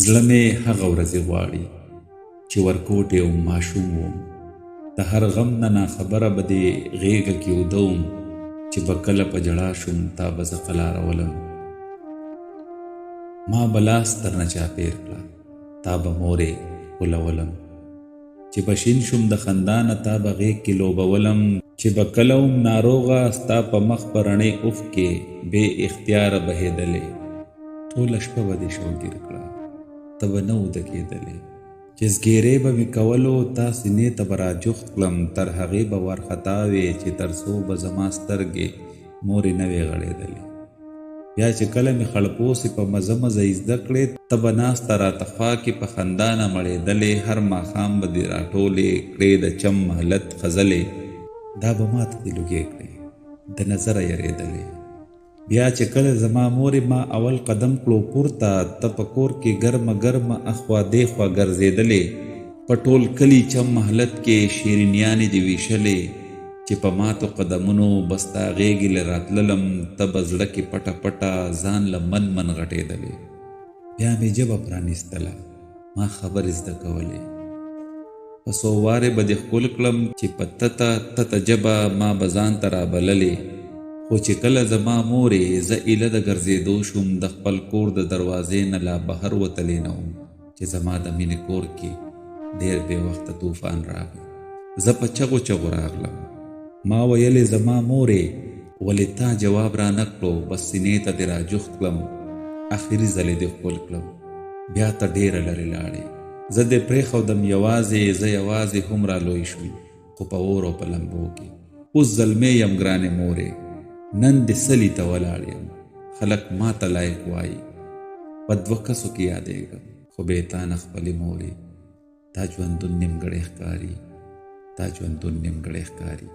زړه مې هغه ورځې غواړي چې ورکوټې وم ماشوم وم، د هر غم نه ناخبره به دې غېږه کې اوده وم، چې به کله په ژړا شوم تا به زه قلارولم. ما به لاس درنه چاپېر کړه تا به مورې غولولم، چې به شین شوم د خندا نه تا به غېږ کې لوبولم، چې به کله وم ناروغه ستا په مخ په رڼې اوښکې بې اختیاره بهېدلې، ټوله شپه به دې شوګیر کړه ته به نه اوده کېدلې، چې زګیرې به مې کولو تا سینې ته به راجوخت کړم، تر هغې به وارخطا وې چې تر څو به زما سترګې مورې نه وې غړېدلې. بیا چې کله مې خړپوسې په مزه مزه یې زده کړې، ته به ناسته راته خوا کې په خندا نه مړېدلې، هر ماښام به دې راټولې کړې د چم محلت خزلې، دا به ماته دې لوګې کړې د نظره یېرېدلې. بیا چې کله زما مورې ما اول قدم کړو پورته، ته په کور کې ګرمه ګرمه اخوا دېخوا ګرځېدلې، په ټول کلي چم محلت کې شیرینیانې دې ویشلې، چې په ماتو قدمونو به ستا غېږې له راتللم، ته به زړه کې پټه پټه ځان له من من غټېدلې. بیا مې ژبه پرانیستله ما خبرې زده کولې، په څو وارې به دې ښکل کړم چې په تته ژبه ما به ځان ته رابللې، خو چې کله زما مورې زه ایله د ګرځېدو شوم، د خپل کور د دروازې نه لا بهر وتلی نه وم، چې زما د مینې کور کې ډېر بې وخته طوفان راغی. زه په چغو چغو راغلم، ما ویلې زما مورې ولې تا جواب را نه کړو، بس سینې ته دې راجوخت کړم آخري ځلې دې ښکل کړم، بیا ته ډېره لرې لاړې، زه دې پرېښودم یوازې، زه یوازې هم را لوی شوم خو په اور او په لمبو کې. اوس زلمی یم ګرانې مورې، نن دې سلي ته ولاړ یم، خلک ما ته لایق وایي، په دوه کسو کې یادېږم خو بې تا نه خپلې مورې، دا ژوندون نیمګړی ښکاري، دا ژوندون نیمګړی ښکاري.